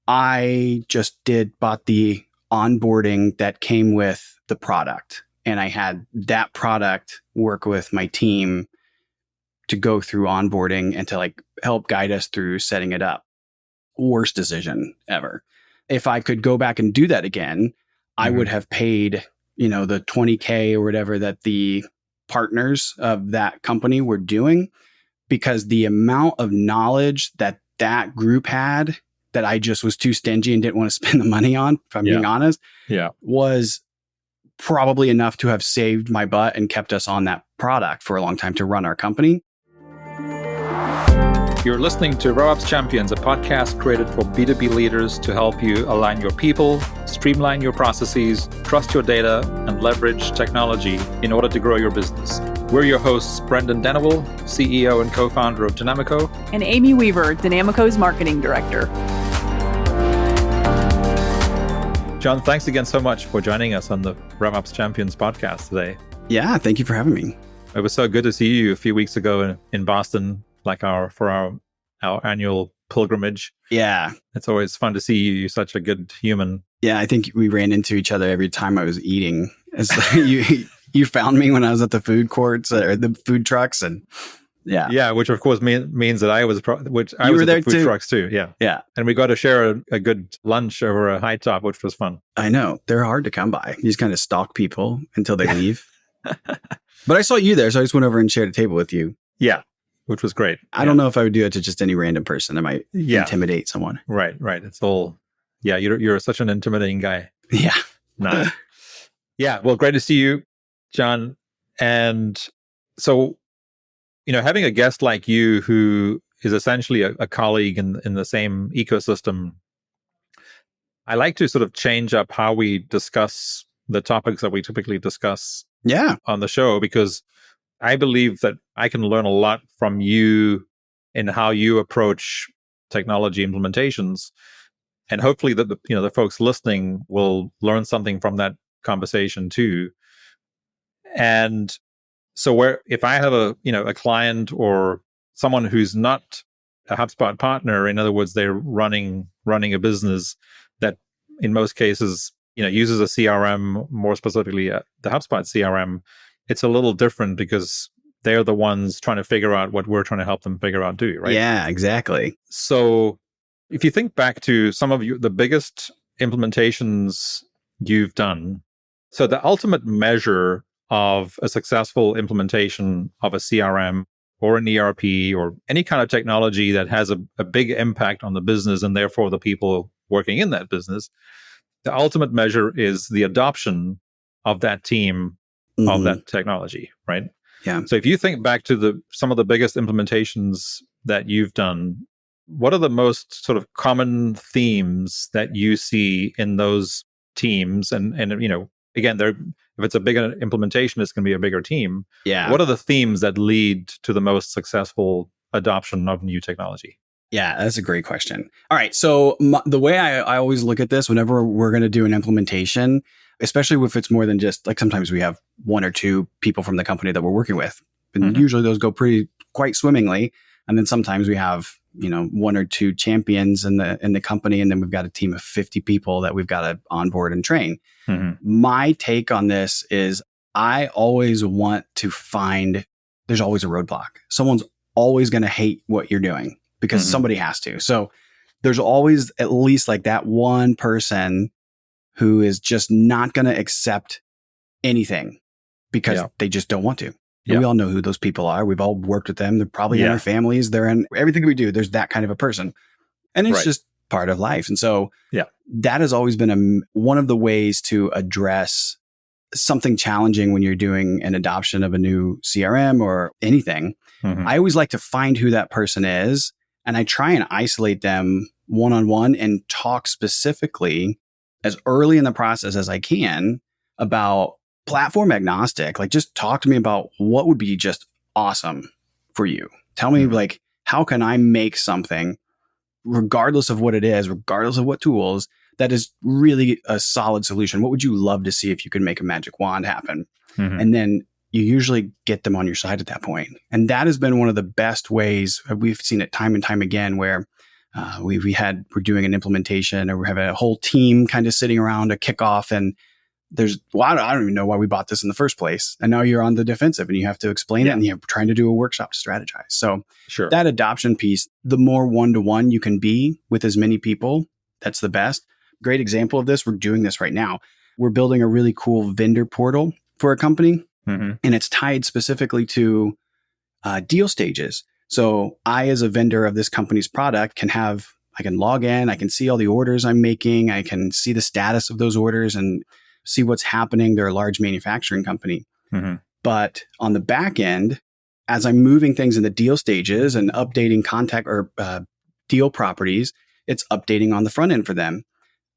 I just bought the onboarding that came with the product. And I had that product work with my team to go through onboarding and to like help guide us through setting it up. Worst decision ever. If I could go back and do that again, I would have paid, the $20,000 or whatever that the partners of that company were doing, because the amount of knowledge that group had that I just was too stingy and didn't want to spend the money on, if I'm being honest, was probably enough to have saved my butt and kept us on that product for a long time to run our company. You're listening to RevOps Champions, a podcast created for B2B leaders to help you align your people, streamline your processes, trust your data, and leverage technology in order to grow your business. We're your hosts, Brendon Dennewill, CEO and co-founder of Dynamico, and Amy Weaver, Dynamico's marketing director. John, thanks again so much for joining us on the RevOps Champions podcast today. Yeah, thank you for having me. It was so good to see you a few weeks ago in Boston, like for our annual pilgrimage. Yeah. It's always fun to see you. You're such a good human. Yeah, I think we ran into each other every time I was eating. You found me when I was at the food courts or the food trucks, and yeah, which of course means that I was at the food trucks too. Yeah, and we got to share a good lunch over a high top, which was fun. I know, they're hard to come by. You just kind of stalk people until they leave. But I saw you there, so I just went over and shared a table with you. Yeah, which was great. I don't know if I would do it to just any random person. I might intimidate someone. Right. It's all. Yeah, you're such an intimidating guy. Yeah. Nice. Yeah. Well, great to see you, John. And so, having a guest like you who is essentially a colleague in the same ecosystem, I like to sort of change up how we discuss the topics that we typically discuss on the show, because I believe that I can learn a lot from you in how you approach technology implementations. And hopefully the folks listening will learn something from that conversation too. And so if I have a client or someone who's not a HubSpot partner, in other words, they're running a business that in most cases, uses a CRM, more specifically the HubSpot CRM, it's a little different because they're the ones trying to figure out what we're trying to help them figure out too, right? Yeah, exactly. So if you think back to some of the biggest implementations you've done, so the ultimate measure of a successful implementation of a CRM or an ERP or any kind of technology that has a big impact on the business and therefore the people working in that business, the ultimate measure is the adoption of that team of that technology, right? Yeah. So if you think back to some of the biggest implementations that you've done, what are the most sort of common themes that you see in those teams? And again, if it's a bigger implementation, it's going to be a bigger team. Yeah. What are the themes that lead to the most successful adoption of new technology? Yeah, that's a great question. All right. So the way I always look at this, whenever we're going to do an implementation, especially if it's more than just like sometimes we have one or two people from the company that we're working with, and usually those go quite swimmingly. And then sometimes we have, one or two champions in the company, and then we've got a team of 50 people that we've got to onboard and train. My take on this is I always want to find there's always a roadblock. Someone's always going to hate what you're doing because somebody has to. So there's always at least like that one person who is just not going to accept anything because they just don't want to. And we all know who those people are. We've all worked with them. They're probably in our families. They're in everything we do. There's that kind of a person. And it's just part of life. And so that has always been one of the ways to address something challenging when you're doing an adoption of a new CRM or anything. I always like to find who that person is. And I try and isolate them one-on-one and talk specifically as early in the process as I can about platform agnostic. Like, just talk to me about what would be just awesome for you. Tell me, like, how can I make something, regardless of what it is, regardless of what tools, that is really a solid solution? What would you love to see if you could make a magic wand happen? And then you usually get them on your side at that point. And that has been one of the best ways. We've seen it time and time again where We're doing an implementation, or we're having a whole team kind of sitting around a kickoff, and I don't even know why we bought this in the first place. And now you're on the defensive and you have to explain it, and you're trying to do a workshop to strategize. So that adoption piece, the more one-to-one you can be with as many people, that's the best. Great example of this. We're doing this right now. We're building a really cool vendor portal for a company, and it's tied specifically to deal stages. So I, as a vendor of this company's product, I can log in, I can see all the orders I'm making, I can see the status of those orders and see what's happening. They're a large manufacturing company. But on the back end, as I'm moving things in the deal stages and updating contact or deal properties, it's updating on the front end for them.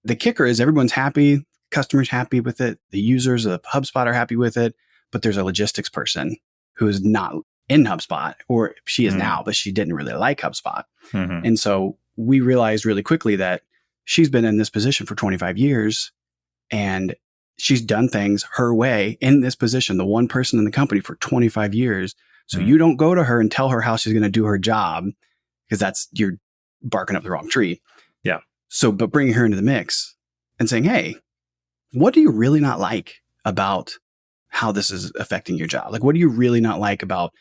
The kicker is everyone's happy, customers happy with it, the users of HubSpot are happy with it, but there's a logistics person who is not in HubSpot, or she is now, but she didn't really like HubSpot. And so we realized really quickly that she's been in this position for 25 years and she's done things her way in this position, the one person in the company for 25 years. So you don't go to her and tell her how she's going to do her job, because you're barking up the wrong tree. Yeah. So, but bringing her into the mix and saying, hey, what do you really not like about how this is affecting your job? Like, what do you really not like about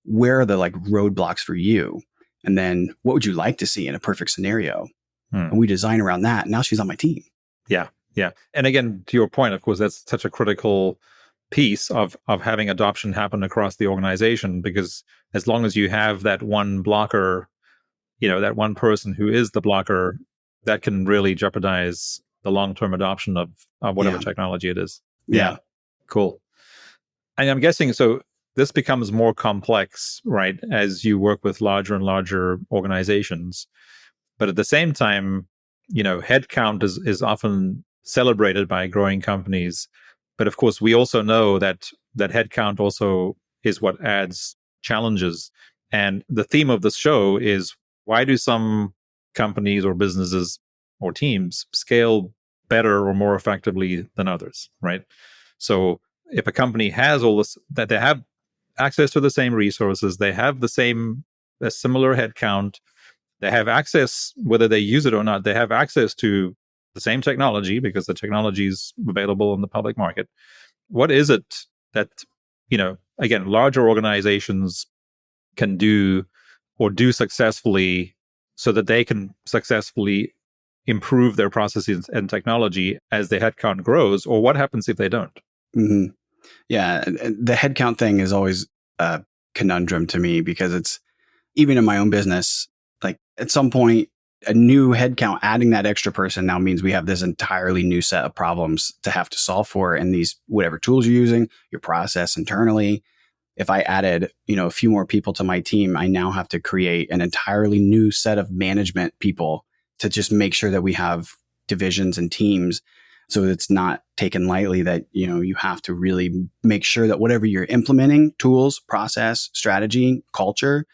where are the roadblocks for you? And then what would you like to see in a perfect scenario? And we design around that. Now she's on my team. Yeah. Yeah. And again, to your point, of course, that's such a critical piece of having adoption happen across the organization, because as long as you have that one blocker, that one person who is the blocker, that can really jeopardize the long-term adoption of whatever technology it is. Yeah. Cool. And I'm guessing, so this becomes more complex, right, as you work with larger and larger organizations. But at the same time, headcount is often celebrated by growing companies. But of course, we also know that headcount also is what adds challenges. And the theme of this show is, why do some companies or businesses or teams scale better or more effectively than others, right? So if a company has all this, that they have access to the same resources, they have a similar headcount, they have access, whether they use it or not, they have access to the same technology because the technology is available in the public market. What is it that, again, larger organizations can do or do successfully so that they can successfully improve their processes and technology as the headcount grows? Or what happens if they don't? Yeah, the headcount thing is always a conundrum to me, because it's, even in my own business, at some point, a new headcount, adding that extra person now means we have this entirely new set of problems to have to solve for in these, whatever tools you're using, your process internally. If I added, a few more people to my team, I now have to create an entirely new set of management people to just make sure that we have divisions and teams. So it's not taken lightly that, you have to really make sure that whatever you're implementing, tools, process, strategy, culture,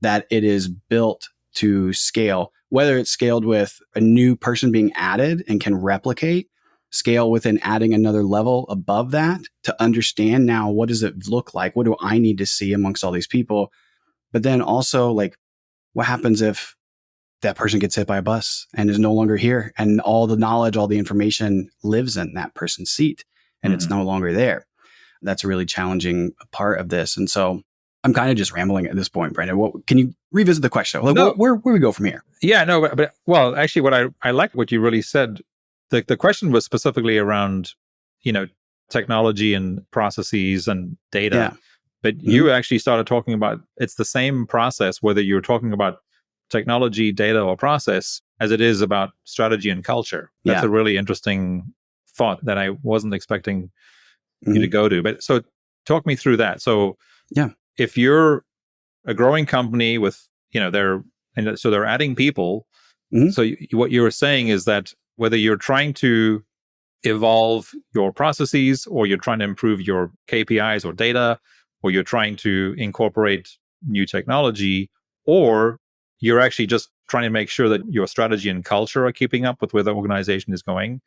that it is built to scale, whether it's scaled with a new person being added and can replicate, scale within adding another level above that to understand now, what does it look like? What do I need to see amongst all these people? But then also, what happens if that person gets hit by a bus and is no longer here, and all the knowledge, all the information lives in that person's seat and it's no longer there? That's a really challenging part of this. And so I'm kind of just rambling at this point, Brendon. Can you revisit the question? Where we go from here? Yeah, no, but well, actually, what I like what you really said. The question was specifically around, technology and processes and data. Yeah. But you actually started talking about, it's the same process, whether you're talking about technology, data, or process, as it is about strategy and culture. That's a really interesting thought that I wasn't expecting you to go to. But so talk me through that. So if you're a growing company with, they're adding people. So what you were saying is that whether you're trying to evolve your processes, or you're trying to improve your KPIs or data, or you're trying to incorporate new technology, or you're actually just trying to make sure that your strategy and culture are keeping up with where the organization is going.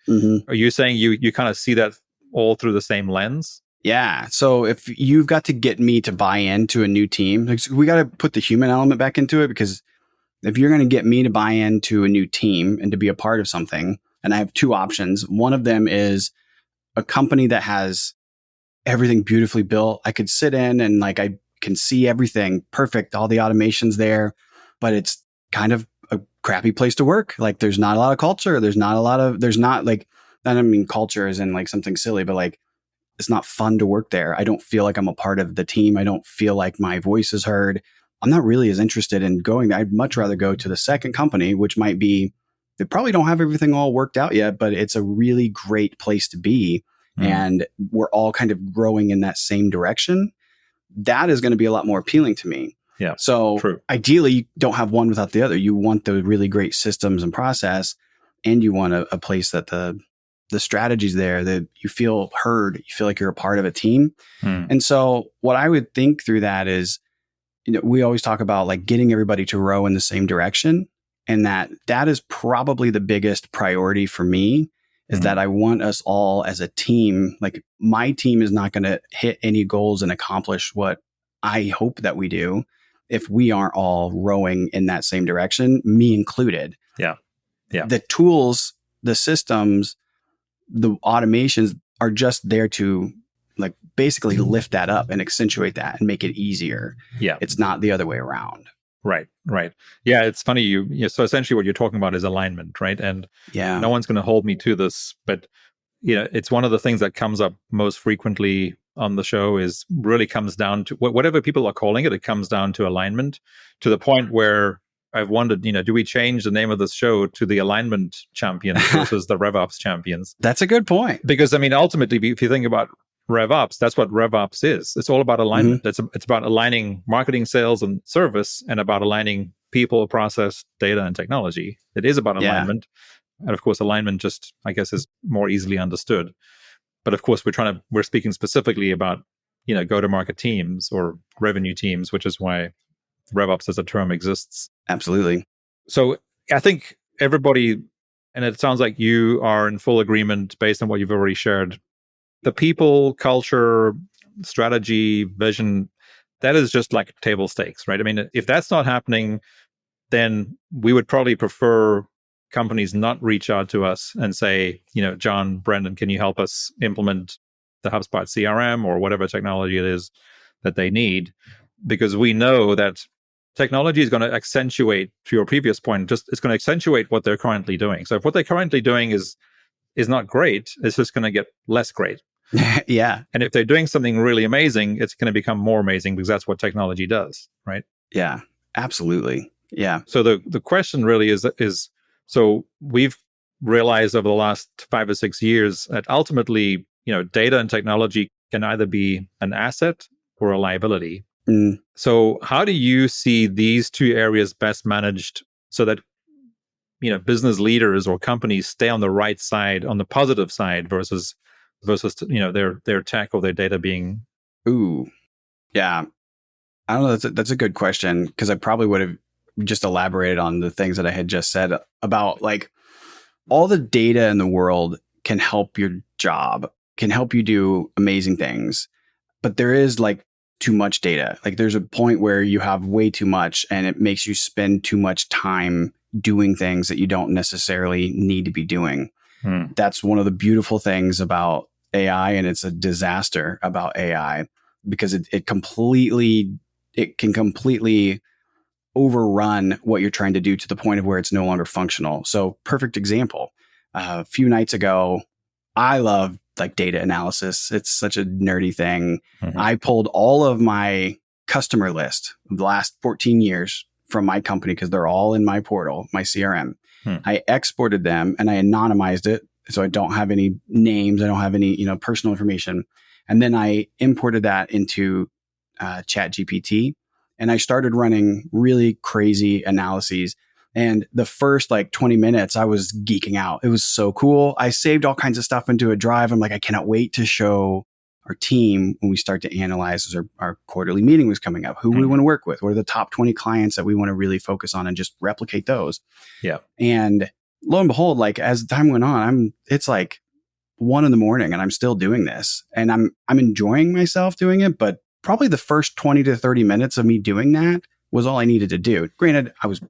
Are you saying you kind of see that all through the same lens? Yeah. So if you've got to get me to buy into a new team, we got to put the human element back into it, because if you're going to get me to buy into a new team and to be a part of something, and I have two options. One of them is a company that has everything beautifully built. I could sit in and like I can see everything perfect, all the automations there, but it's kind of a crappy place to work. Like there's not a lot of culture. There's not like, I don't mean culture as in like something silly, but like it's not fun to work there. I don't feel like I'm a part of the team. I don't feel like my voice is heard. I'm not really as interested in going there. I'd much rather go to the second company, which might be, they probably don't have everything all worked out yet, but it's a really great place to be. And we're all kind of growing in that same direction. That is going to be a lot more appealing to me. Yeah. So true. Ideally, you don't have one without the other. You want the really great systems and process, and you want a place that the strategy's there, that you feel heard, you feel like you're a part of a team. And so what I would think through that is, we always talk about like getting everybody to row in the same direction. And that is probably the biggest priority for me, is that I want us all as a team, like my team is not going to hit any goals and accomplish what I hope that we do if we aren't all rowing in that same direction, me included. Yeah. The tools, the systems, the automations are just there to like basically lift that up and accentuate that and make it easier. Yeah. It's not the other way around. Right. Yeah, it's funny. So essentially what you're talking about is alignment, right? And no one's going to hold me to this, but it's one of the things that comes up most frequently on the show is really comes down to whatever people are calling it. It comes down to alignment, to the point where I've wondered, do we change the name of this show to the Alignment Champions versus the RevOps Champions? That's a good point. Because ultimately, if you think about RevOps, that's what RevOps is. It's all about alignment. It's about aligning marketing, sales, and service, and about aligning people, process, data, and technology. It is about alignment. And of course, alignment just, I guess, is more easily understood. But of course, we're speaking specifically about, go-to-market teams or revenue teams, which is why RevOps as a term exists. Absolutely. So I think everybody, and it sounds like you are in full agreement based on what you've already shared, the people, culture, strategy, vision, that is just like table stakes, right? I mean, if that's not happening, then we would probably prefer companies not reach out to us and say, John, Brendon, can you help us implement the HubSpot CRM or whatever technology it is that they need? Because we know that technology is going to accentuate, to your previous point, it's going to accentuate what they're currently doing. So if what they're currently doing is not great, it's just going to get less great. Yeah. And if they're doing something really amazing, it's going to become more amazing because that's what technology does, right? Yeah, absolutely. Yeah. So the question really is so we've realized over the last 5 or 6 years that ultimately, data and technology can either be an asset or a liability. So how do you see these two areas best managed so that, business leaders or companies stay on the right side, on the positive side versus their tech or their data being? Ooh, yeah. I don't know. That's a good question, because I probably would have just elaborated on the things that I had just said about like all the data in the world can help your job, can help you do amazing things. But there is like too much data. Like there's a point where you have way too much and it makes you spend too much time doing things that you don't necessarily need to be doing. That's one of the beautiful things about AI, and it's a disaster about AI because it can completely overrun what you're trying to do to the point of where it's no longer functional. So perfect example. A few nights ago, I love like data analysis. It's such a nerdy thing. I pulled all of my customer list of the last 14 years from my company because they're all in my portal, my CRM. I exported them and I anonymized it. So I don't have any names. I don't have any, personal information. And then I imported that into ChatGPT, and I started running really crazy analyses. And the first like 20 minutes, I was geeking out. It was so cool. I saved all kinds of stuff into a drive. I'm like, I cannot wait to show our team when we start to analyze as our quarterly meeting was coming up, who we want to work with. What are the top 20 clients that we want to really focus on and just replicate those? Yeah. And lo and behold, like as time went on, it's like 1 a.m. and I'm still doing this, and I'm enjoying myself doing it. But probably the first 20 to 30 minutes of me doing that was all I needed to do. Granted, I was,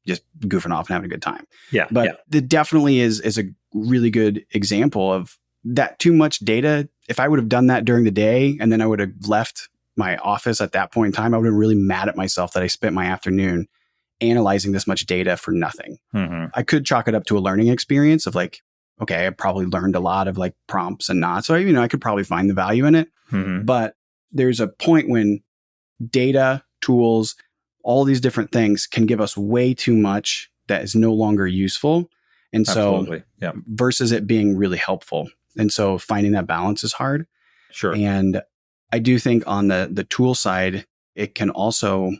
just goofing off and having a good time. Yeah. But it definitely is a really good example of that too much data. If I would have done that during the day and then I would have left my office at that point in time, I would have been really mad at myself that I spent my afternoon analyzing this much data for nothing. I could chalk it up to a learning experience of like, okay, I probably learned a lot of like prompts and not. So, I could probably find the value in it. But there's a point when data, tools, all these different things can give us way too much that is no longer useful. And so versus it being really helpful. And so finding that balance is hard. Sure. And I do think on the tool side, it can also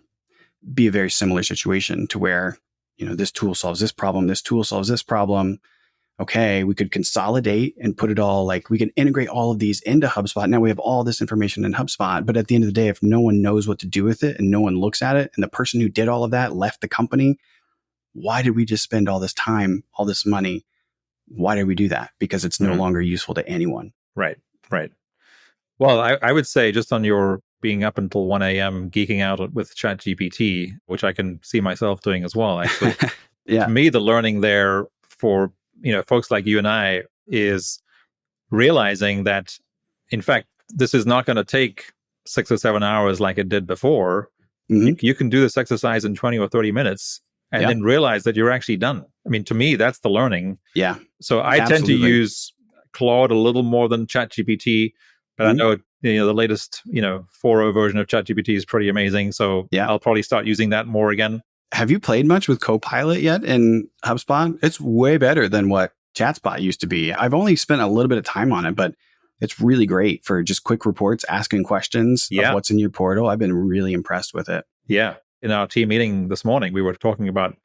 be a very similar situation to where, this tool solves this problem, this tool solves this problem. Okay, we could consolidate and put it all, like we can integrate all of these into HubSpot. Now we have all this information in HubSpot, but at the end of the day, if no one knows what to do with it and no one looks at it and the person who did all of that left the company, why did we just spend all this time, all this money? Why did we do that? Because it's no longer useful to anyone. Right. Well, I would say just on your being up until 1 a.m. geeking out with ChatGPT, which I can see myself doing as well, actually. To me, the learning there for folks like you and I is realizing that, in fact, this is not going to take 6 or 7 hours like it did before. You can do this exercise in 20 or 30 minutes and then realize that you're actually done. I mean, to me, that's the learning. Yeah. So I tend to use Claude a little more than ChatGPT, but I know the latest 4.0 version of ChatGPT is pretty amazing. So I'll probably start using that more again. Have you played much with Copilot yet in HubSpot? It's way better than what ChatSpot used to be. I've only spent a little bit of time on it, but it's really great for just quick reports, asking questions of what's in your portal. I've been really impressed with it. Yeah. In our team meeting this morning, we were talking about,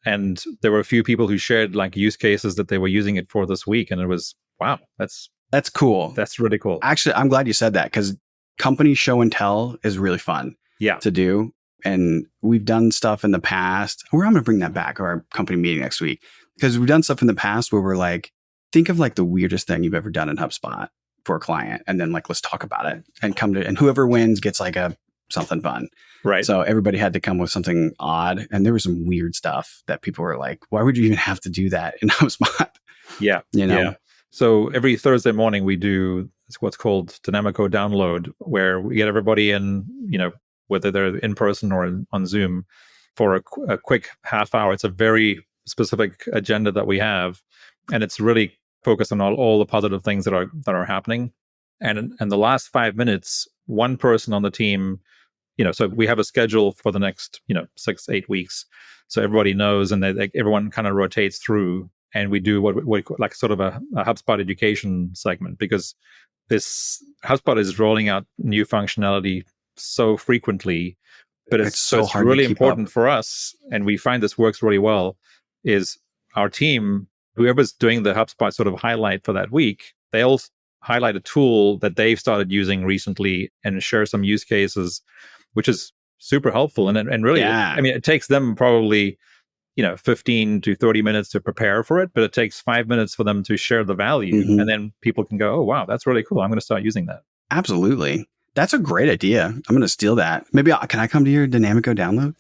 and there were a few people who shared like use cases that they were using it for this week. And it was, wow, that's cool. That's really cool. Actually, I'm glad you said that because company show and tell is really fun to do. And we've done stuff in the past. I'm going to bring that back to our company meeting next week because we've done stuff in the past where we're like, think of like the weirdest thing you've ever done in HubSpot for a client. And then like, let's talk about it and whoever wins gets like something fun. Right. So everybody had to come with something odd. And there was some weird stuff that people were like, why would you even have to do that in HubSpot? Yeah. So every Thursday morning we do what's called Dynamico Download, where we get everybody in, whether they're in person or on Zoom, for a quick half hour. It's a very specific agenda that we have, and it's really focused on all the positive things that are happening. And in the last 5 minutes, one person on the team, so we have a schedule for the next 6-8 weeks, so everybody knows, and everyone kind of rotates through, and we do what like sort of a HubSpot education segment, because this HubSpot is rolling out new functionality so frequently, but it's so hard, really important for us, and we find this works really well, is our team, whoever's doing the HubSpot sort of highlight for that week, they all highlight a tool that they've started using recently and share some use cases, which is super helpful. And really, I mean, it takes them probably 15 to 30 minutes to prepare for it, but it takes 5 minutes for them to share the value. And then people can go, oh, wow, that's really cool. I'm going to start using that. Absolutely. That's a great idea. I'm going to steal that. Maybe can I come to your Dynamico download?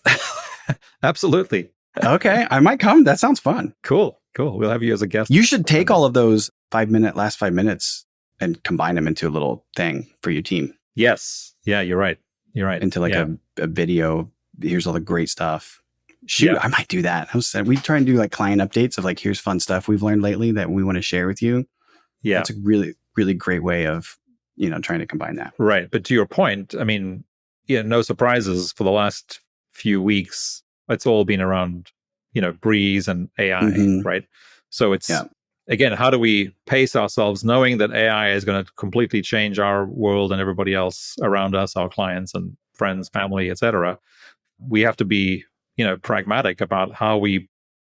Absolutely. Okay. I might come. That sounds fun. Cool. We'll have you as a guest. You should take all of those last 5 minutes and combine them into a little thing for your team. Yes. Yeah, you're right. Into like a video. Here's all the great stuff. Shoot, I might do that. We try and do like client updates of like, here's fun stuff we've learned lately that we want to share with you. Yeah. That's a really, really great way of, trying to combine that. Right. But to your point, I mean, no surprises for the last few weeks. It's all been around, Breeze and AI, right? So it's, again, how do we pace ourselves knowing that AI is going to completely change our world and everybody else around us, our clients and friends, family, etc. We have to be, pragmatic about how we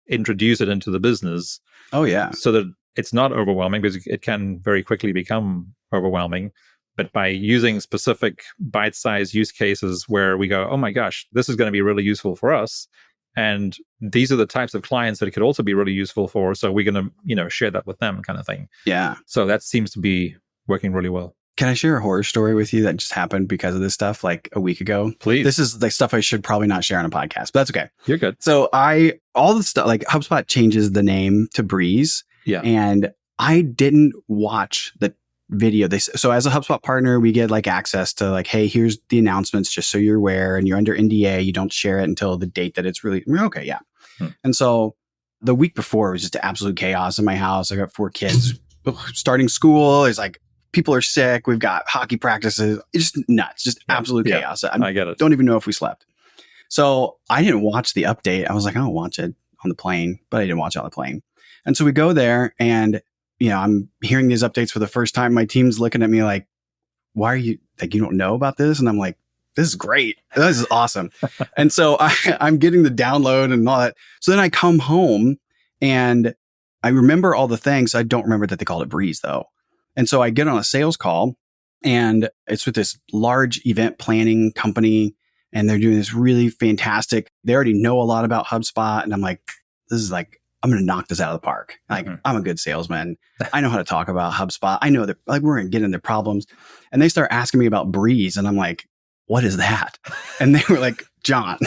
introduce it into the business. Oh, yeah. So that it's not overwhelming, because it can very quickly become overwhelming. But by using specific bite-sized use cases where we go, oh my gosh, this is going to be really useful for us, and these are the types of clients that it could also be really useful for, so we're going to, share that with them, kind of thing. Yeah. So that seems to be working really well. Can I share a horror story with you that just happened because of this stuff like a week ago? Please. This is like stuff I should probably not share on a podcast, but that's okay. You're good. So all the stuff, like HubSpot changes the name to Breeze. Yeah. And I didn't watch the video. So as a HubSpot partner, we get like access to like, hey, here's the announcements just so you're aware, and you're under NDA. You don't share it until the date that it's really, okay, yeah. And so the week before was just absolute chaos in my house. I got 4 kids starting school. It's like, people are sick. We've got hockey practices. It's just nuts, just absolute chaos. I get it. Don't even know if we slept. So I didn't watch the update. I was like, I'll watch it on the plane, but I didn't watch it on the plane. And so we go there and, I'm hearing these updates for the first time. My team's looking at me like, why are you like, you don't know about this? And I'm like, this is great. This is awesome. And so I'm getting the download and all that. So then I come home and I remember all the things. I don't remember that they called it Breeze though. And so I get on a sales call and it's with this large event planning company and they're doing this really fantastic. They already know a lot about HubSpot. And I'm like, this is like, I'm going to knock this out of the park. Like I'm a good salesman. I know how to talk about HubSpot. I know that like we're going to get into problems. And they start asking me about Breeze. And I'm like, what is that? And they were like, John.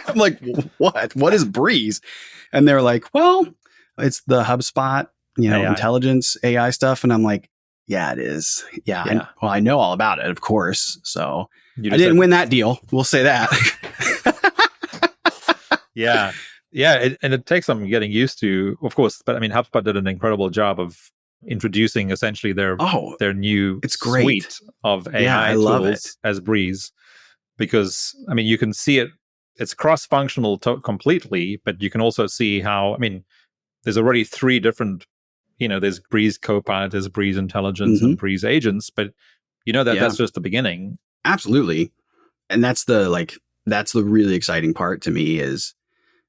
I'm like, what is Breeze? And they're like, well, it's the HubSpot AI. Intelligence, AI stuff. And I'm like, yeah, it is. Yeah. Well, I know all about it, of course. So I didn't win that deal. We'll say that. Yeah. Yeah. And it takes some getting used to, of course. But I mean, HubSpot did an incredible job of introducing essentially their new suite of AI tools as Breeze. Because, I mean, you can see it. It's cross-functional completely, but you can also see how, I mean, there's already 3 different there's Breeze Copilot, there's Breeze Intelligence, and Breeze Agents, but that's just the beginning. Absolutely. And that's the really exciting part to me is,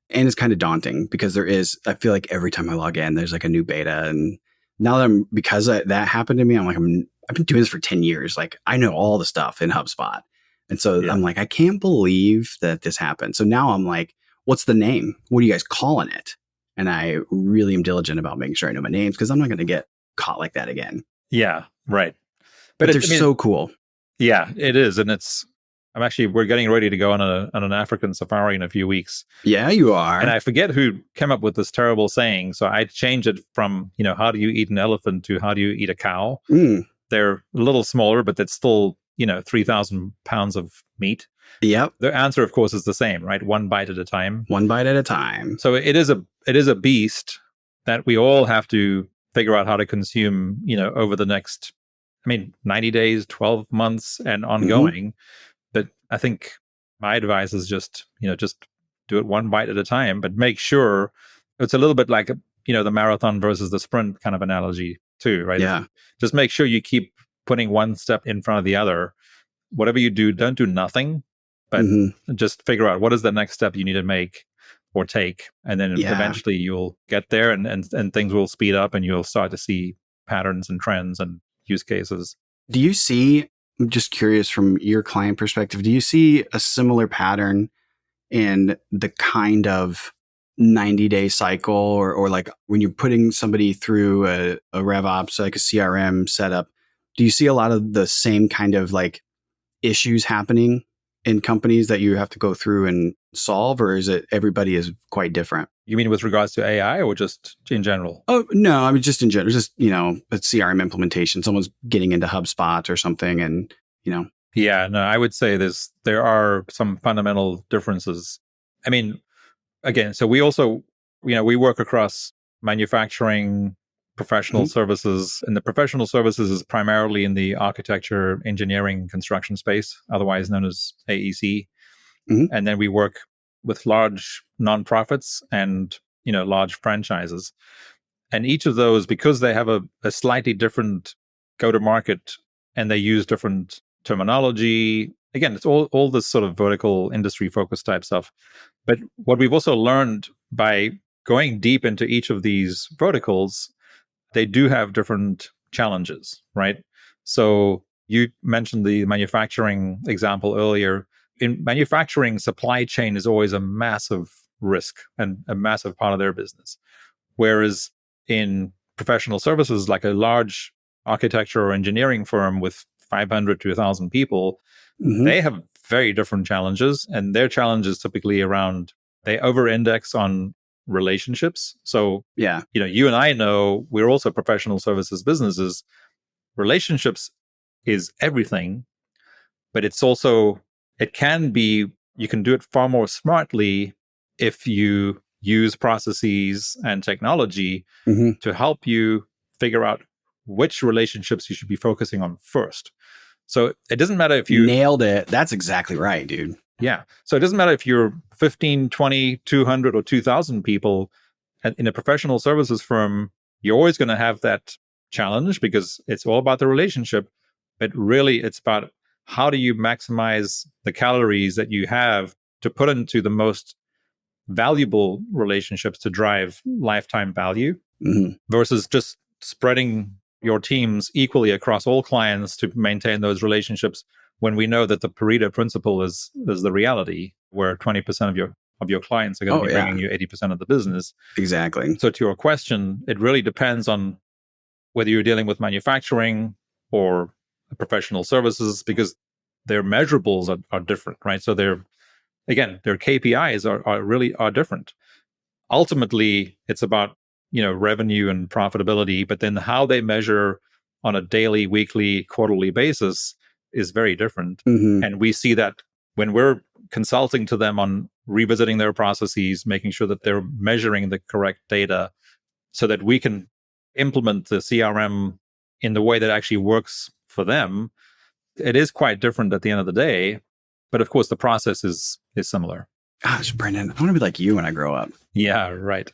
and it's kind of daunting because I feel like every time I log in, there's like a new beta. And now that because that happened to me, I'm like, I've been doing this for 10 years. Like I know all the stuff in HubSpot. And so I'm like, I can't believe that this happened. So now I'm like, what's the name? What are you guys calling it? And I really am diligent about making sure I know my names because I'm not going to get caught like that again. Yeah, right. But they're so cool. Yeah, it is. And we're getting ready to go on an African safari in a few weeks. Yeah, you are. And I forget who came up with this terrible saying. So I changed it from, how do you eat an elephant to how do you eat a cow? They're a little smaller, but that's still, 3,000 pounds of meat. Yep. The answer, of course, is the same, right? One bite at a time. One bite at a time. So it is a beast that we all have to figure out how to consume, over the next, 90 days, 12 months and ongoing. But I think my advice is just do it one bite at a time, but make sure it's a little bit like, the marathon versus the sprint kind of analogy too, right? Yeah. Just make sure you keep putting one step in front of the other. Whatever you do, don't do nothing, but just figure out what is the next step you need to make or take. And then eventually you'll get there and things will speed up and you'll start to see patterns and trends and use cases. Do you see, I'm just curious from your client perspective, do you see a similar pattern in the kind of 90-day cycle or like when you're putting somebody through a RevOps, like a CRM setup, do you see a lot of the same kind of like issues happening in companies that you have to go through and solve, or is it everybody is quite different? You mean with regards to AI or just in general? Oh, no, I mean, just in general, just, a CRM implementation, someone's getting into HubSpot or something and, Yeah, no, I would say there are some fundamental differences. I mean, again, so we also, we work across manufacturing, professional services, and the professional services is primarily in the architecture, engineering, construction space, otherwise known as AEC. And then we work with large nonprofits and, large franchises. And each of those, because they have a slightly different go-to-market and they use different terminology, again, it's all this sort of vertical industry-focused type stuff. But what we've also learned by going deep into each of these verticals, they do have different challenges, right? So you mentioned the manufacturing example earlier. In manufacturing, supply chain is always a massive risk and a massive part of their business. Whereas in professional services, like a large architecture or engineering firm with 500 to 1,000 people, Mhm. they have very different challenges. And their challenge is typically around, they over-index on relationships. So, Yeah. you and I know we're also professional services businesses. Relationships is everything, but it's also, it can be, you can do it far more smartly if you use processes and technology Mhm. to help you figure out which relationships you should be focusing on first. So it doesn't matter if you Nailed it. That's exactly right, dude. yeah. So it doesn't matter if you're 15, 20, 200 or 2,000 people in a professional services firm, you're always going to have that challenge because it's all about the relationship. But really, it's about how do you maximize the calories that you have to put into the most valuable relationships to drive lifetime value Mhm. versus just spreading your teams equally across all clients to maintain those relationships when we know that the Pareto principle is the reality, where 20% of your clients are going to Oh, be yeah. bringing you 80% of the business. Exactly. So to your question, it really depends on whether you're dealing with manufacturing or professional services, because their measurables are different, right? So their KPIs are different. Ultimately, it's about revenue and profitability, but then how they measure on a daily, weekly, quarterly basis is very different. Mhm. And we see that when we're consulting to them on revisiting their processes, making sure that they're measuring the correct data so that we can implement the CRM in the way that actually works for them. It is quite different at the end of the day, but of course the process is similar. Gosh, Brendon, I want to be like you when I grow up. Yeah, right.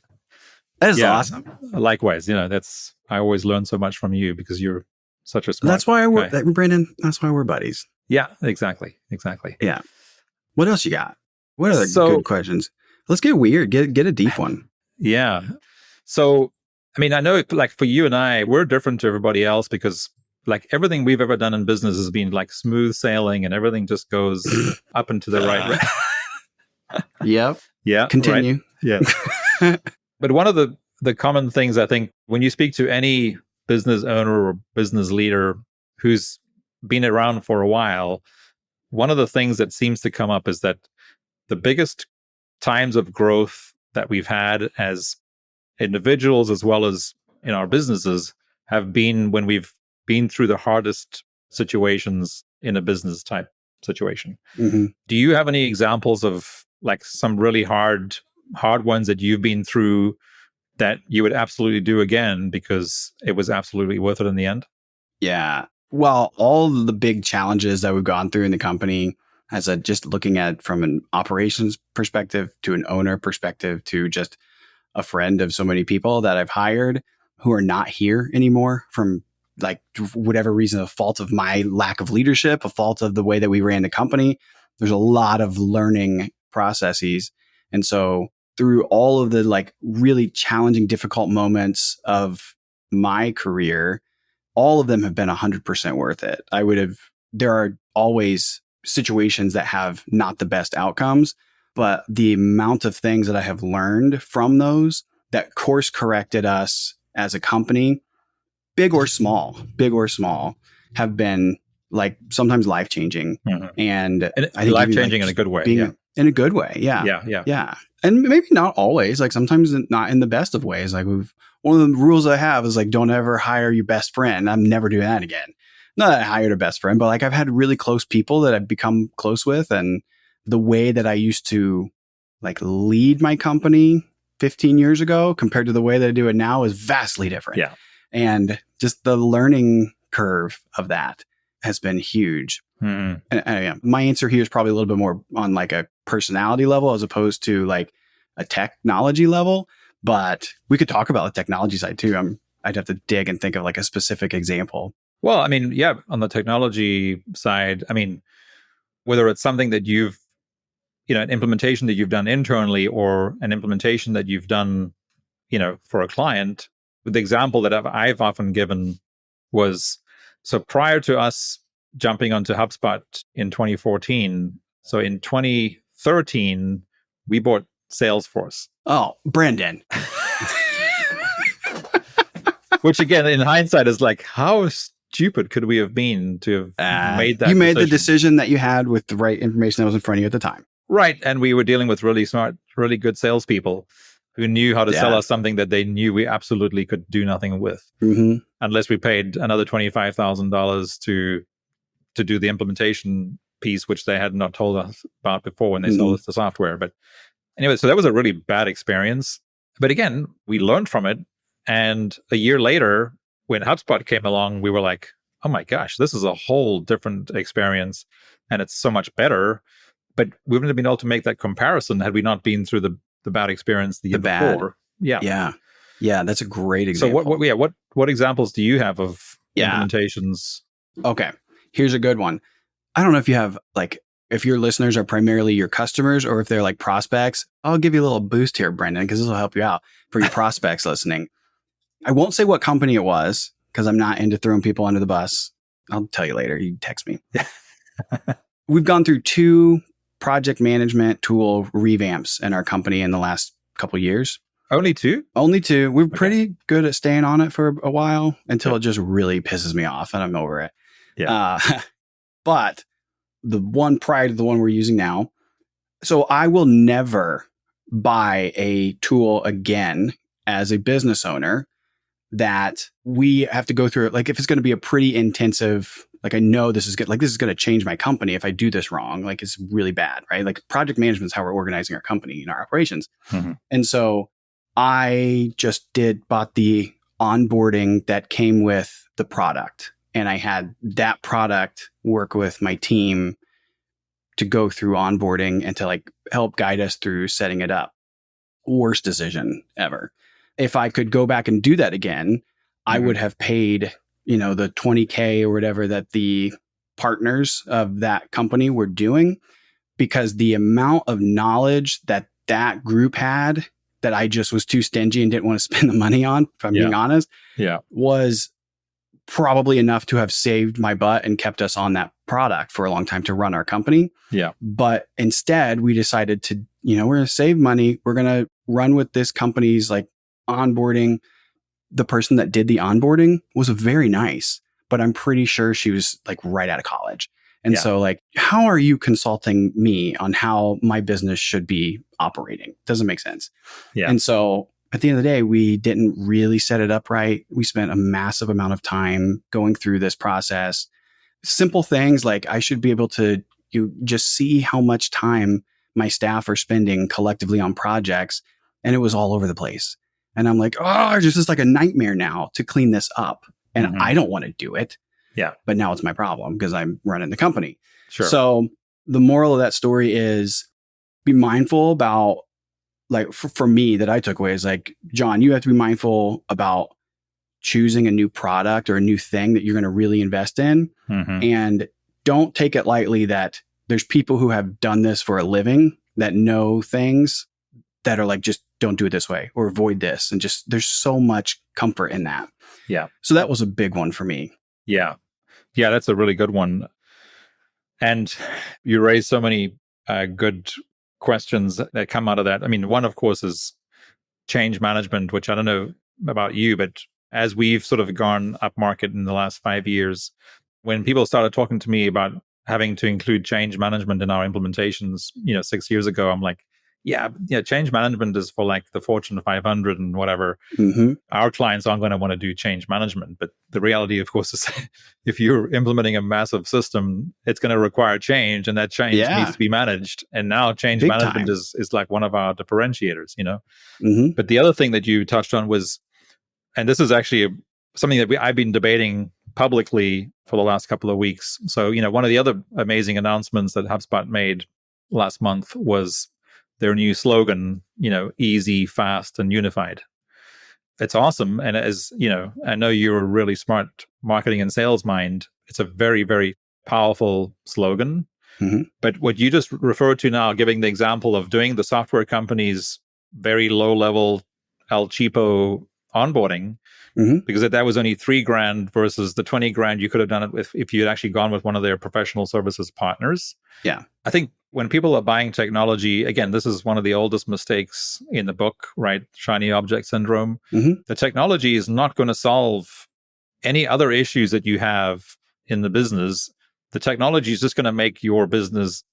That is Yeah. awesome. Likewise, I always learn so much from you because you're such a smart That's why guy. Brendon, that's why we're buddies. Yeah, exactly. Yeah. What else you got? What other So, good questions? Let's get weird. Get a deep one. yeah. So, I mean, I know like for you and I, we're different to everybody else because like everything we've ever done in business has been like smooth sailing and everything just goes up and to the right. Yep. Yeah. Continue. Right. Yeah. But one of the common things I think when you speak to any business owner or business leader who's been around for a while, one of the things that seems to come up is that the biggest times of growth that we've had as individuals as well as in our businesses have been when we've been through the hardest situations in a business type situation. Mm-hmm. Do you have any examples of like some really hard ones that you've been through that you would absolutely do again because it was absolutely worth it in the end? Yeah. Well, all the big challenges that we've gone through in the company, as a just looking at from an operations perspective to an owner perspective to just a friend of so many people that I've hired who are not here anymore from like whatever reason, a fault of my lack of leadership, a fault of the way that we ran the company. There's a lot of learning processes. And so through all of the like really challenging, difficult moments of my career, all of them have been 100% worth it. There are always situations that have not the best outcomes, but the amount of things that I have learned from those that course corrected us as a company, big or small, have been like sometimes life changing. Mm-hmm. And I think life changing in a good way. In a good way. Yeah. Yeah. And maybe not always, like sometimes not in the best of ways. Like one of the rules I have is like, don't ever hire your best friend. I'm never doing that again. Not that I hired a best friend, but like I've had really close people that I've become close with. And the way that I used to like lead my company 15 years ago compared to the way that I do it now is vastly different. Yeah. And just the learning curve of that has been huge. Mm-hmm. And my answer here is probably a little bit more on like a personality level as opposed to like a technology level. But we could talk about the technology side too. I'd have to dig and think of like a specific example. Well, I mean, yeah, on the technology side, I mean, whether it's something that you've, an implementation that you've done internally or an implementation that you've done, for a client, the example that I've often given was, so prior to us jumping onto HubSpot in 2014, so in 2013, we bought Salesforce. Oh, Brendon. Which again, in hindsight, is like, how stupid could we have been to have made that You made the decision? decision that you had with the right information that was in front of you at the time. Right. And we were dealing with really smart, really good salespeople who knew how to sell us something that they knew we absolutely could do nothing with, unless we paid another $25,000 to do the implementation piece, which they had not told us about before when they sold us the software. But anyway, so that was a really bad experience. But again, we learned from it. And a year later, when HubSpot came along, we were like, oh my gosh, this is a whole different experience. And it's so much better. But we wouldn't have been able to make that comparison had we not been through the bad experience the year before. Yeah. Yeah, that's a great example. So what examples do you have of implementations? Okay, here's a good one. I don't know if you have, like, if your listeners are primarily your customers or if they're like prospects. I'll give you a little boost here, Brendon, because this will help you out for your prospects listening. I won't say what company it was because I'm not into throwing people under the bus. I'll tell you later. You text me. We've gone through 2 project management tool revamps in our company in the last couple of years. Only 2? Only 2. We're pretty good at staying on it for a while until it just really pisses me off and I'm over it. Yeah. But the one prior to the one we're using now, so I will never buy a tool again as a business owner that we have to go through. Like, if it's going to be a pretty intensive, like, I know this is good, like, this is going to change my company if I do this wrong. Like, it's really bad, right? Like, project management is how we're organizing our company and our operations. And so I just bought the onboarding that came with the product. And I had that product work with my team to go through onboarding and to, like, help guide us through setting it up. Worst decision ever. If I could go back and do that again, I would have paid, the $20,000 or whatever that the partners of that company were doing, because the amount of knowledge that group had that I just was too stingy and didn't want to spend the money on, if I'm being honest, was probably enough to have saved my butt and kept us on that product for a long time to run our company. But instead we decided to, we're going to save money. We're going to run with this company's, like, onboarding. The person that did the onboarding was very nice, but I'm pretty sure she was, like, right out of college. And so, like, how are you consulting me on how my business should be operating? Doesn't make sense. And so at the end of the day, we didn't really set it up right. We spent a massive amount of time going through this process. Simple things like I should be able to just see how much time my staff are spending collectively on projects. And it was all over the place. And I'm like, oh, it's just like a nightmare now to clean this up. And I don't want to do it. But now it's my problem because I'm running the company. So the moral of that story is be mindful about, like, for me, that I took away is, like, John, you have to be mindful about choosing a new product or a new thing that you're going to really invest in. And don't take it lightly that there's people who have done this for a living that know things that are like, just don't do it this way or avoid this. And just, there's so much comfort in that. So that was a big one for me. Yeah, that's a really good one. And you raised so many good questions that come out of that. I mean, one, of course, is change management, which I don't know about you, but as we've sort of gone up market in the last 5 years, when people started talking to me about having to include change management in our implementations, 6 years ago, I'm like, change management is for, like, the Fortune 500 and whatever. Our clients aren't going to want to do change management. But the reality, of course, is if you're implementing a massive system, it's going to require change, and that change needs to be managed. And now change Big management time. is like one of our differentiators, But the other thing that you touched on was, and this is actually something that I've been debating publicly for the last couple of weeks. So, one of the other amazing announcements that HubSpot made last month was their new slogan, easy, fast, and unified. It's awesome. And as I know you're a really smart marketing and sales mind. It's a very, very powerful slogan. But what you just referred to now, giving the example of doing the software company's very low level El Cheapo onboarding, because that was only $3,000 versus the $20,000 you could have done it with if you had actually gone with one of their professional services partners. Yeah. I think when people are buying technology, again, this is one of the oldest mistakes in the book, right? Shiny object syndrome. The technology is not going to solve any other issues that you have in the business. The technology is just going to make your business,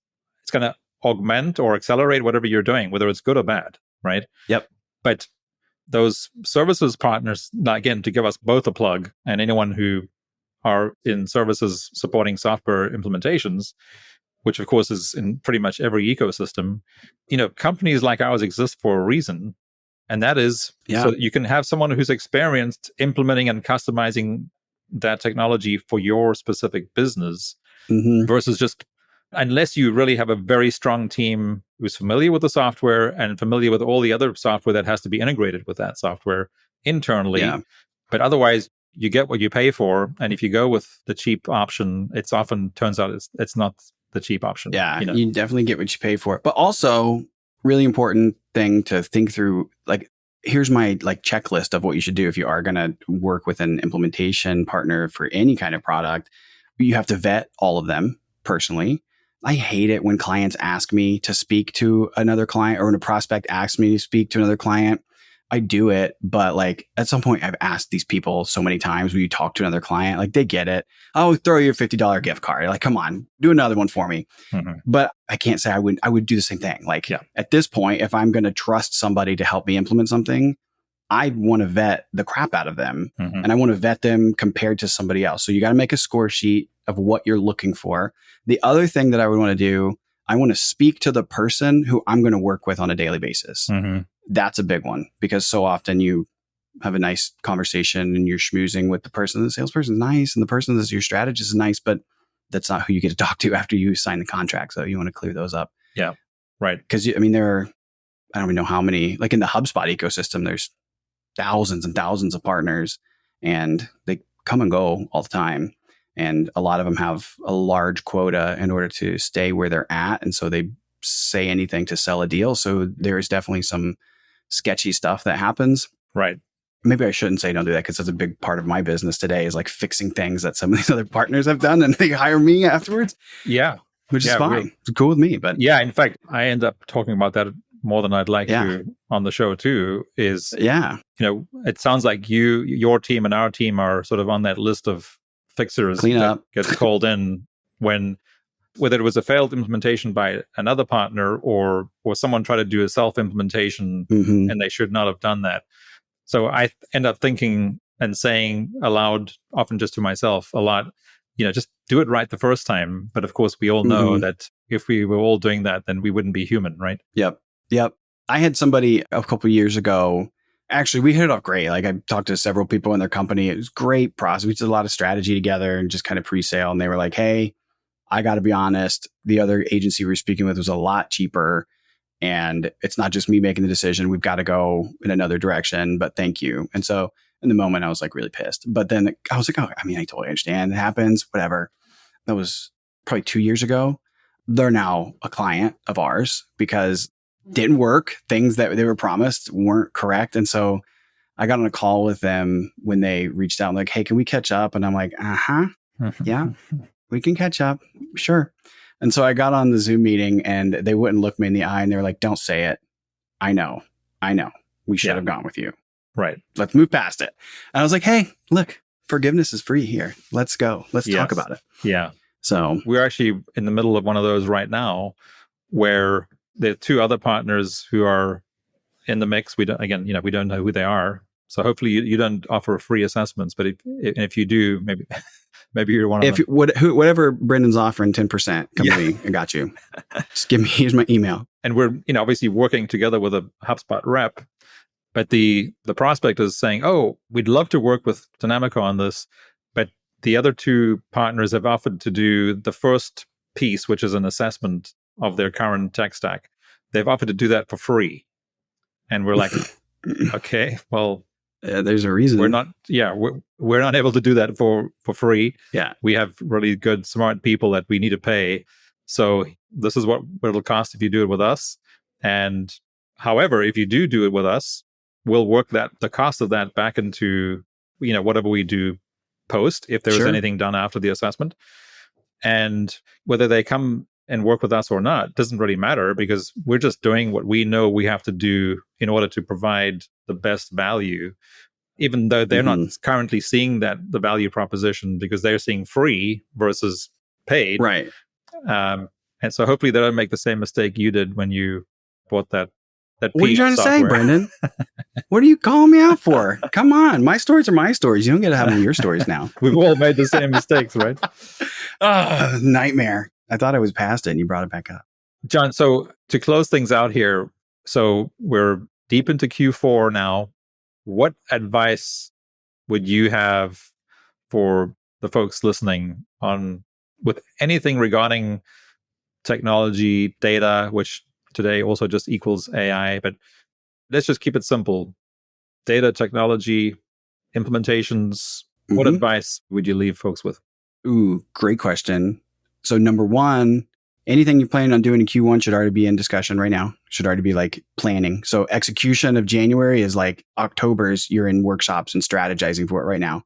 it's going to augment or accelerate whatever you're doing, whether it's good or bad, right? Yep. But those services partners, again, to give us both a plug, and anyone who are in services supporting software implementations, which of course is in pretty much every ecosystem, companies like ours exist for a reason. And that is so that you can have someone who's experienced implementing and customizing that technology for your specific business versus just, unless you really have a very strong team who's familiar with the software and familiar with all the other software that has to be integrated with that software internally. Yeah. But otherwise, you get what you pay for. And if you go with the cheap option, it's often turns out it's not the cheap option. Yeah, you definitely get what you pay for. But also, really important thing to think through, like, here's my checklist of what you should do if you are going to work with an implementation partner for any kind of product. You have to vet all of them personally. I hate it when clients ask me to speak to another client, or when a prospect asks me to speak to another client. I do it, but at some point I've asked these people so many times, when you talk to another client, they get it. I'll throw you a $50 gift card. Come on, do another one for me. But I can't say I would do the same thing. At this point, if I'm going to trust somebody to help me implement something, I want to vet the crap out of them, and I want to vet them compared to somebody else. So you got to make a score sheet of what you're looking for. The other thing that I would want to do, I want to speak to the person who I'm going to work with on a daily basis. That's a big one, because so often you have a nice conversation and you're schmoozing with the person. The salesperson's nice and the person that's your strategist is nice, but that's not who you get to talk to after you sign the contract. So you want to clear those up. Yeah. Right. Because there are, I don't even know how many, in the HubSpot ecosystem, there's thousands and thousands of partners, and they come and go all the time. And a lot of them have a large quota in order to stay where they're at. And so they say anything to sell a deal. So there's definitely some sketchy stuff that happens. Right. Maybe I shouldn't say don't do that, because that's a big part of my business today, is fixing things that some of these other partners have done, and they hire me afterwards. Yeah. Which is fine. It's cool with me. But yeah, in fact, I end up talking about that more than I'd like to on the show too, is, it sounds like your team and our team are sort of on that list of fixers Clean that up. gets called in when, whether it was a failed implementation by another partner or someone tried to do a self-implementation and they should not have done that. So I end up thinking and saying aloud, often just to myself a lot, just do it right the first time. But of course, we all know that if we were all doing that, then we wouldn't be human, right? Yep. I had somebody a couple of years ago. Actually, we hit it off great. I talked to several people in their company. It was great process. We did a lot of strategy together and just kind of pre-sale. And they were like, hey, I got to be honest, the other agency we were speaking with was a lot cheaper. And it's not just me making the decision. We've got to go in another direction, but thank you. And so in the moment, I was really pissed. But then I was like, oh, I totally understand. It happens, whatever. That was probably 2 years ago. They're now a client of ours because didn't work. Things that they were promised weren't correct. And so I got on a call with them when they reached out like, hey, can we catch up? And I'm like, yeah, we can catch up. Sure. And so I got on the Zoom meeting and they wouldn't look me in the eye and they were like, don't say it. I know. We should have gone with you. Right. Let's move past it. And I was like, hey, look, forgiveness is free here. Let's go. Let's talk about it. Yeah. So we're actually in the middle of one of those right now where there are two other partners who are in the mix. We don't know who they are. So hopefully you don't offer free assessments, but if you do, maybe you're one of them. Whatever Brendon's offering, 10%, come to me. I got you. Just here's my email. And we're, obviously working together with a HubSpot rep, but the prospect is saying, oh, we'd love to work with Dynamico on this, but the other two partners have offered to do the first piece, which is an assessment of their current tech stack. They've offered to do that for free. And we're like, okay, well, there's a reason. We're not able to do that for free. Yeah. We have really good, smart people that we need to pay. So this is what it'll cost if you do it with us. And however, if you do it with us, we'll work the cost of that back into whatever we do post, if there is Sure. anything done after the assessment. And whether they come and work with us or not doesn't really matter, because we're just doing what we know we have to do in order to provide the best value, even though they're not currently seeing the value proposition, because they're seeing free versus paid. Right. And so hopefully they don't make the same mistake you did when you bought that What are you trying to say, software. Brendon? What are you calling me out for? Come on. My stories are my stories. You don't get to have them your stories now. We've all made the same mistakes, right? Nightmare. I thought I was past it and you brought it back up. John, so to close things out here, so we're deep into Q4 now. What advice would you have for the folks listening with anything regarding technology, data, which today also just equals AI, but let's just keep it simple. Data, technology, implementations. What advice would you leave folks with? Ooh, great question. So number one, anything you're planning on doing in Q1 should already be in discussion right now. Should already be like planning. So execution of January is like October's, you're in workshops and strategizing for it right now.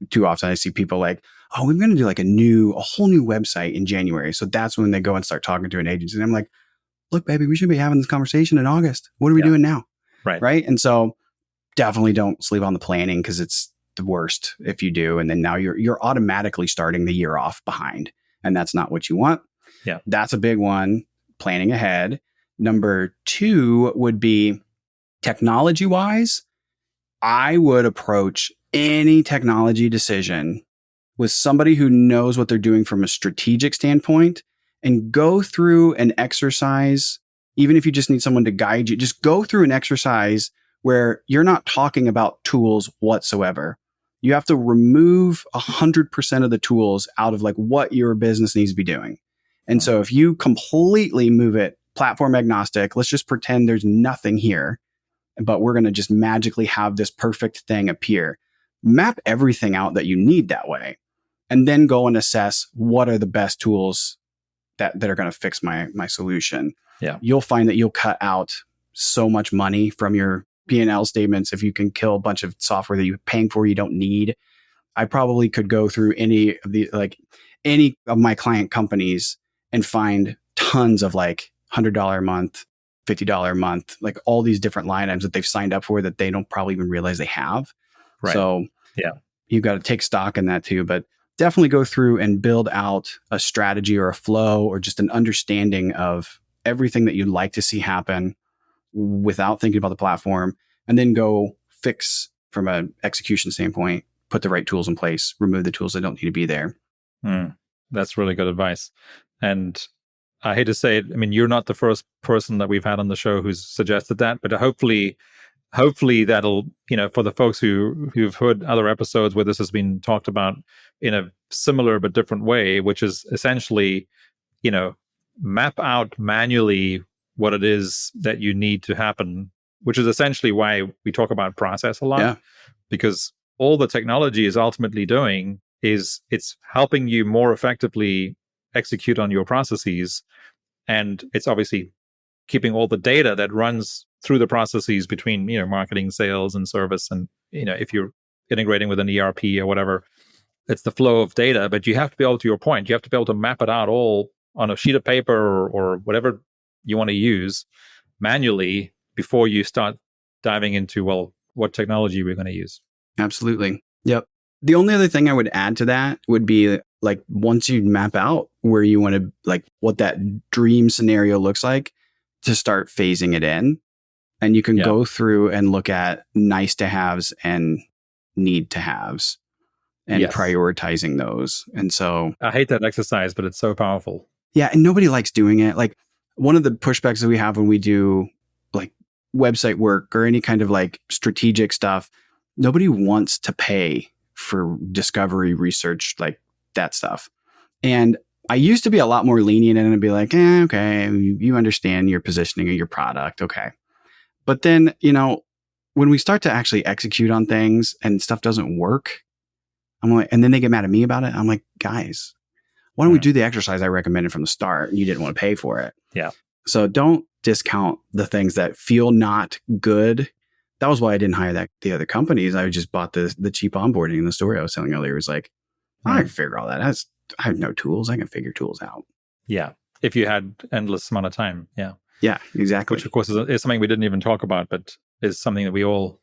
Too often I see people like, oh, we're going to do like a whole new website in January. So that's when they go and start talking to an agency. And I'm like, look, baby, we should be having this conversation in August. What are we doing now? Right. And so definitely don't sleep on the planning, because it's the worst if you do. And then now you're automatically starting the year off behind. And that's not what you want. Yeah. That's a big one. Planning ahead. Number two would be technology wise. I would approach any technology decision with somebody who knows what they're doing from a strategic standpoint, and go through an exercise. Even if you just need someone to guide you, just go through an exercise where you're not talking about tools whatsoever. You have to remove 100% of the tools out of like what your business needs to be doing. And so if you completely move it platform agnostic, let's just pretend there's nothing here, but we're going to just magically have this perfect thing appear. Map everything out that you need that way, and then go and assess what are the best tools that are going to fix my solution. Yeah. You'll find that you'll cut out so much money from your P&L statements if you can kill a bunch of software that you're paying for you don't need. I probably could go through any of my client companies and find tons of like $100 a month, $50 a month, like all these different line items that they've signed up for that they don't probably even realize they have. Right. So you've got to take stock in that too, but definitely go through and build out a strategy or a flow or just an understanding of everything that you'd like to see happen without thinking about the platform, and then go fix from an execution standpoint, put the right tools in place, remove the tools that don't need to be there. That's really good advice. And I hate to say it, I mean, you're not the first person that we've had on the show who's suggested that, but hopefully that'll, for the folks who've heard other episodes where this has been talked about in a similar but different way, which is essentially, map out manually what it is that you need to happen, which is essentially why we talk about process a lot, because all the technology is ultimately doing is it's helping you more effectively execute on your processes. And it's obviously keeping all the data that runs through the processes between, marketing, sales, and service. And, if you're integrating with an ERP or whatever, it's the flow of data, but you have to be able, to your point, you have to be able to map it out all on a sheet of paper or whatever you want to use manually before you start diving into, well, what technology we're going to use. Absolutely. Yep. The only other thing I would add to that would be like, once you map out where you want to, like what that dream scenario looks like, to start phasing it in. And you can go through and look at nice to haves and need to haves and prioritizing those. And so I hate that exercise, but it's so powerful. Yeah. And nobody likes doing it. Like, one of the pushbacks that we have when we do like website work or any kind of like strategic stuff, nobody wants to pay for discovery research, like that stuff. And I used to be a lot more lenient and be like, okay, you understand your positioning of your product. Okay. But then, when we start to actually execute on things and stuff doesn't work, I'm like, and then they get mad at me about it. I'm like, guys, why don't we do the exercise I recommended from the start and you didn't want to pay for it? Yeah. So don't discount the things that feel not good that was why I didn't hire the other companies. I just bought the cheap onboarding. And the story I was telling earlier was like, I can figure all that. I have no tools. I can figure tools out. Yeah. If you had endless amount of time. Yeah. Yeah, exactly. Which of course is something we didn't even talk about, but is something that we all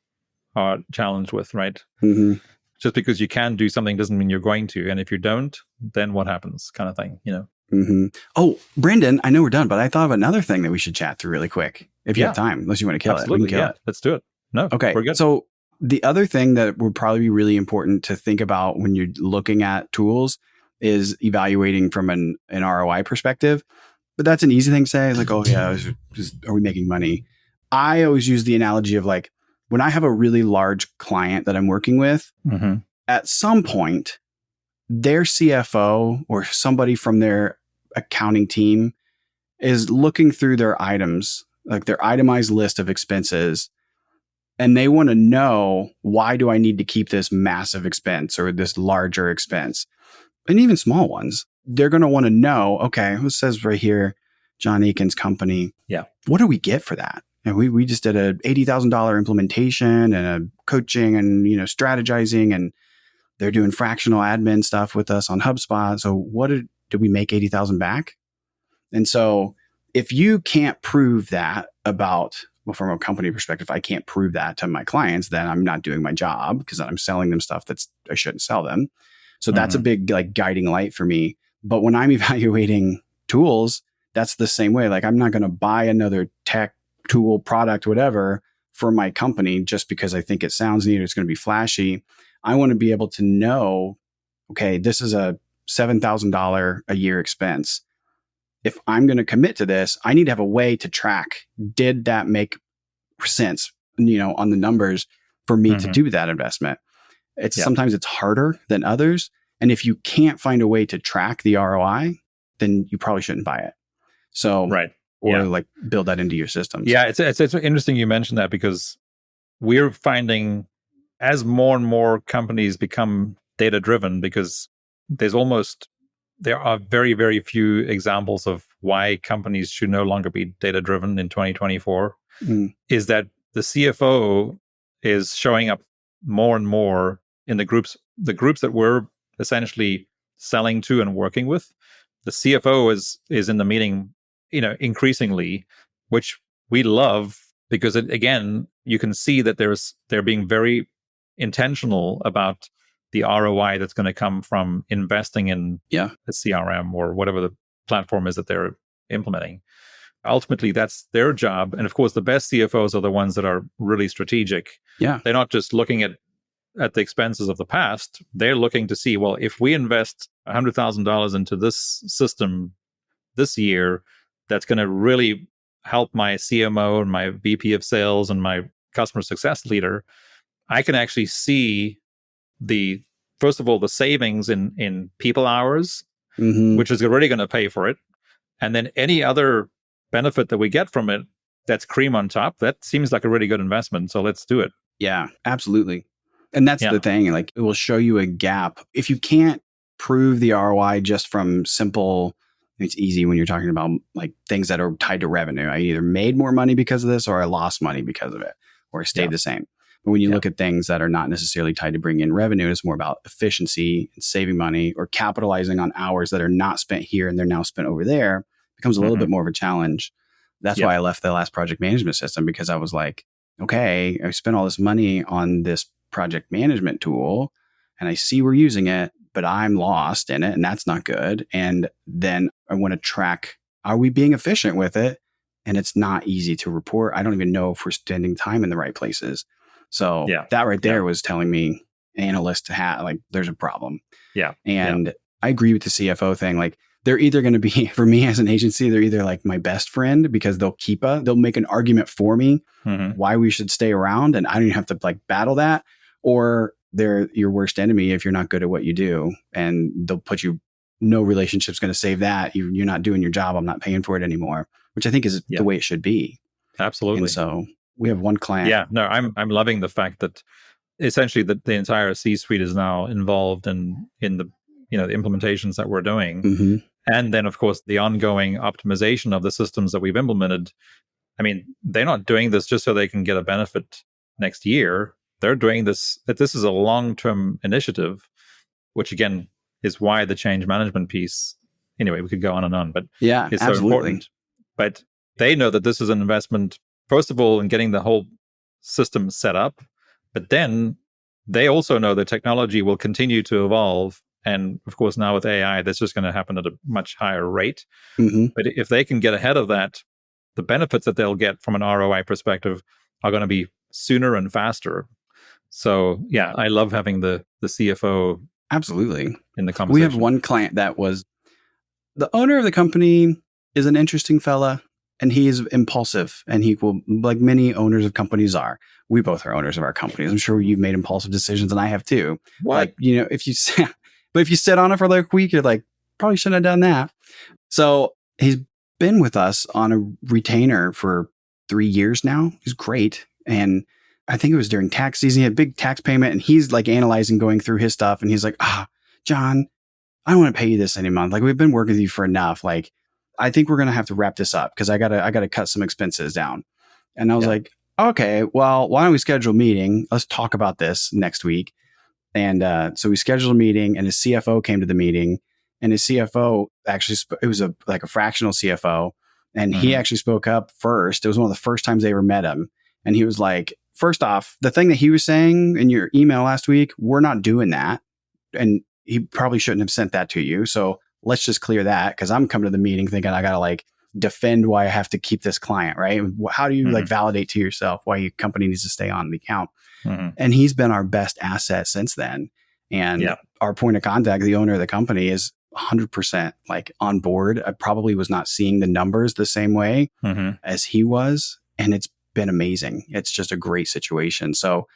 are challenged with, right? Mm-hmm. Just because you can do something doesn't mean you're going to. And if you don't, then what happens, kind of thing, Mm-hmm. Oh, Brendon, I know we're done, but I thought of another thing that we should chat through really quick. If you have time, unless you want to kill Absolutely. it. We can kill it. Let's do it. No, okay. We're good. So the other thing that would probably be really important to think about when you're looking at tools is evaluating from an ROI perspective. But that's an easy thing to say. It's like, oh yeah, are we making money? I always use the analogy of like, when I have a really large client that I'm working with, at some point, their CFO or somebody from their accounting team is looking through their items, like their itemized list of expenses, and they want to know, why do I need to keep this massive expense or this larger expense? And even small ones, they're going to want to know, okay, it says right here, John Aikin's company. Yeah. What do we get for that? And we just did a $80,000 implementation and a coaching and, strategizing, and they're doing fractional admin stuff with us on HubSpot. So what did we make 80,000 back? And so if you can't prove that from a company perspective, I can't prove that to my clients, then I'm not doing my job, because I'm selling them stuff I shouldn't sell them. So that's a big like guiding light for me. But when I'm evaluating tools, that's the same way. Like, I'm not going to buy another tech tool, product, whatever, for my company just because I think it sounds neat or it's going to be flashy. I want to be able to know, okay, this is a $7,000 a year expense. If I'm going to commit to this, I need to have a way to track, did that make sense, on the numbers for me to do that investment? Sometimes it's harder than others. And if you can't find a way to track the ROI, then you probably shouldn't buy it. So, like build that into your systems. Yeah. It's interesting you mentioned that, because we're finding as more and more companies become data driven, because there are very, very few examples of why companies should no longer be data driven in 2024, is that the CFO is showing up more and more in the groups that we're essentially selling to and working with. The CFO is in the meeting, increasingly, which we love, because again, you can see that they're being very intentional about the ROI that's going to come from investing in a CRM or whatever the platform is that they're implementing. Ultimately, that's their job. And of course, the best CFOs are the ones that are really strategic. Yeah. They're not just looking at the expenses of the past. They're looking to see, well, if we invest $100,000 into this system this year, that's going to really help my CMO and my VP of sales and my customer success leader. I can actually see first of all, the savings in people hours, which is already going to pay for it. And then any other benefit that we get from it, that's cream on top. That seems like a really good investment. So let's do it. Yeah, absolutely. And that's the thing. Like, it will show you a gap. If you can't prove the ROI just from simple, it's easy when you're talking about like things that are tied to revenue. I either made more money because of this, or I lost money because of it, or I stayed the same. But when you look at things that are not necessarily tied to bringing in revenue, it's more about efficiency and saving money, or capitalizing on hours that are not spent here and they're now spent over there. It becomes a little bit more of a challenge. That's why I left the last project management system, because I was like, okay, I spent all this money on this project management tool and I see we're using it, but I'm lost in it, and that's not good. And then I want to track, are we being efficient with it? And it's not easy to report. I don't even know if we're spending time in the right places. So that right there was telling me, analysts there's a problem. Yeah. And I agree with the CFO thing. Like, they're either going to be, for me as an agency, they're either like my best friend, because they'll make an argument for me why we should stay around, and I don't even have to like battle that, or they're your worst enemy if you're not good at what you do, and they'll put you, no relationship's going to save that. You're not doing your job. I'm not paying for it anymore, which I think is the way it should be. Absolutely. And so we have one client. Yeah, no, I'm loving the fact that essentially the entire C-suite is now involved in the the implementations that we're doing, and then of course the ongoing optimization of the systems that we've implemented. I mean, they're not doing this just so they can get a benefit next year, they're doing this, that this is a long-term initiative, which again is why the change management piece, anyway, we could go on, but Yeah, it's absolutely. so important. But they know that this is an investment, first of all, in getting the whole system set up, but then they also know that technology will continue to evolve. And of course, now with AI, that's just going to happen at a much higher rate. Mm-hmm. But if they can get ahead of that, the benefits that they'll get from an ROI perspective are going to be sooner and faster. So yeah, I love having the CFO Absolutely in the conversation. We have one client that was the owner of the company is an interesting fella, and he is impulsive, and he will, like many owners of companies are. We both are owners of our companies. I'm sure you've made impulsive decisions, and I have too. What? Like, if you but if you sit on it for like a week, you're like, probably shouldn't have done that. So he's been with us on a retainer for 3 years now. He's great. And I think it was during tax season. He had a big tax payment, and he's like analyzing, going through his stuff. And he's like, John, I don't want to pay you this any month. Like, we've been working with you for enough. Like, I think we're going to have to wrap this up because I gotta cut some expenses down. And I was like, okay, well, why don't we schedule a meeting? Let's talk about this next week. And so we scheduled a meeting, and his CFO came to the meeting, and his CFO actually, it was like a fractional CFO. And he actually spoke up first. It was one of the first times they ever met him. And he was like, first off, the thing that he was saying in your email last week, we're not doing that. And he probably shouldn't have sent that to you. So let's just clear that, because I'm coming to the meeting thinking I got to like defend why I have to keep this client, right? How do you like validate to yourself why your company needs to stay on the account? And he's been our best asset since then. And our point of contact, the owner of the company, is 100% like on board. I probably was not seeing the numbers the same way as he was. And it's been amazing. It's just a great situation. So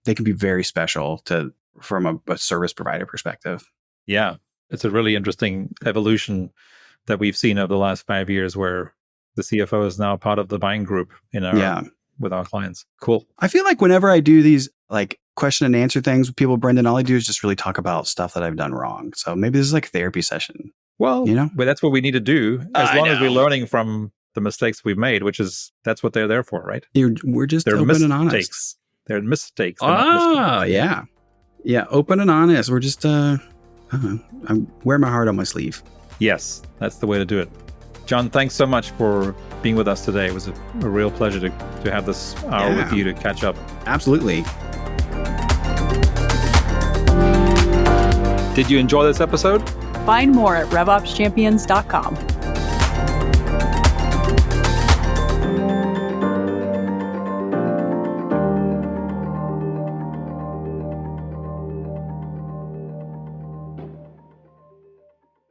they can be very special from a service provider perspective. Yeah. It's a really interesting evolution that we've seen over the last 5 years, where the CFO is now part of the buying group with our clients. Cool. I feel like whenever I do these like question and answer things with people, Brendon, all I do is just really talk about stuff that I've done wrong. So maybe this is like a therapy session. Well, but that's what we need to do, as long as we're learning from the mistakes we've made, that's what they're there for, right? We're just open and honest. They're mistakes. Yeah. Open and honest. We're just, I wear my heart on my sleeve. Yes, that's the way to do it. John, thanks so much for being with us today. It was a real pleasure to have this hour with you to catch up. Absolutely. Did you enjoy this episode? Find more at RevOpsChampions.com.